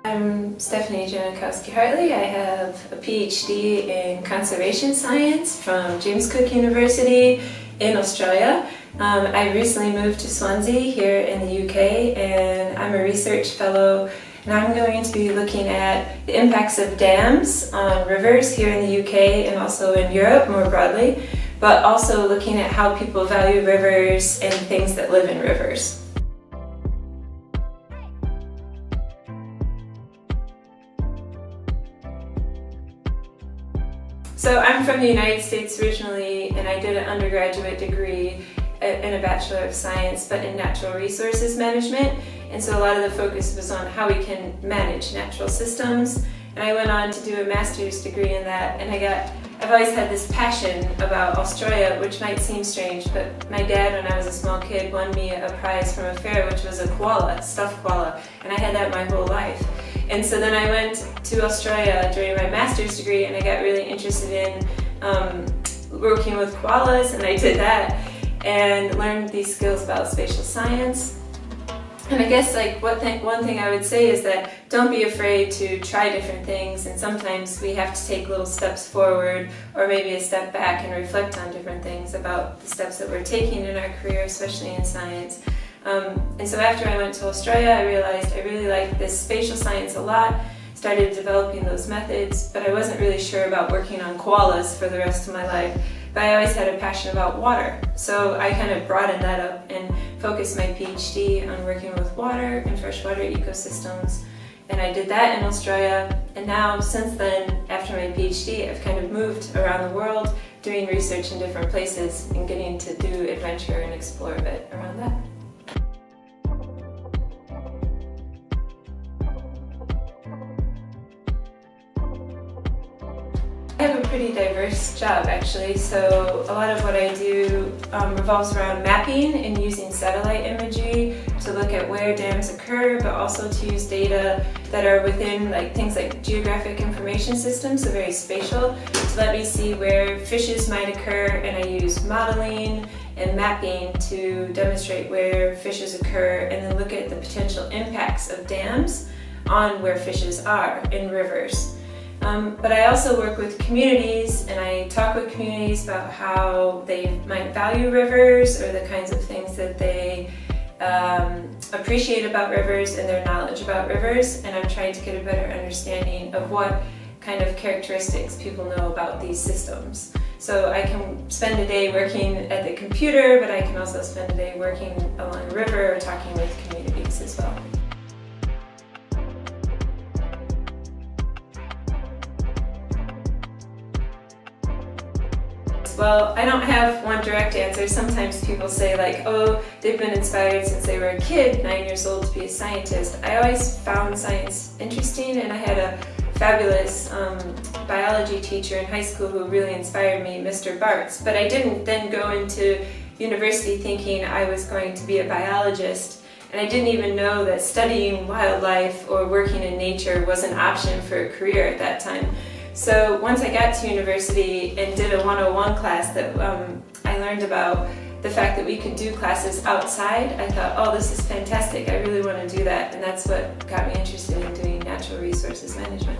I'm Stephanie Janikowski-Hartley. I have a PhD in conservation science from James Cook University in Australia. I recently moved to Swansea here in the UK, and I'm a research fellow, and I'm going to be looking at the impacts of dams on rivers here in the UK and also in Europe more broadly, but also looking at how people value rivers and things that live in rivers. So I'm from the United States originally, and I did an undergraduate degree in a Bachelor of Science, but in Natural Resources Management. And so a lot of the focus was on how we can manage natural systems. And I went on to do a master's degree in that, and I've always had this passion about Australia, which might seem strange, but my dad, when I was a small kid, won me a prize from a fair, which was a koala, stuffed koala, and I had that my whole life. And so then I went to Australia during my master's degree, and I got really interested in working with koalas, and I did that and learned these skills about spatial science. And I guess one thing I would say is that don't be afraid to try different things, and sometimes we have to take little steps forward or maybe a step back and reflect on different things about the steps that we're taking in our career, especially in science. And so after I went to Australia, I realized I really liked this spatial science a lot, started developing those methods, but I wasn't really sure about working on koalas for the rest of my life. But I always had a passion about water, so I kind of broadened that up and focused my PhD on working with water and freshwater ecosystems. And I did that in Australia, and now since then, after my PhD, I've kind of moved around the world doing research in different places and getting to do adventure and explore a bit around that. I have a pretty diverse job actually, so a lot of what I do revolves around mapping and using satellite imagery to look at where dams occur, but also to use data that are within things like geographic information systems, so very spatial, to let me see where fishes might occur, and I use modeling and mapping to demonstrate where fishes occur and then look at the potential impacts of dams on where fishes are in rivers. But I also work with communities, and I talk with communities about how they might value rivers or the kinds of things that they appreciate about rivers and their knowledge about rivers, and I'm trying to get a better understanding of what kind of characteristics people know about these systems. So I can spend a day working at the computer, but I can also spend a day working along a river or talking with communities as well. Well, I don't have one direct answer. Sometimes people say oh, they've been inspired since they were a kid, 9 years old, to be a scientist. I always found science interesting, and I had a fabulous biology teacher in high school who really inspired me, Mr. Bartz. But I didn't then go into university thinking I was going to be a biologist, and I didn't even know that studying wildlife or working in nature was an option for a career at that time. So once I got to university and did a 101 class that I learned about the fact that we could do classes outside, I thought, oh, this is fantastic, I really want to do that, and that's what got me interested in doing natural resources management.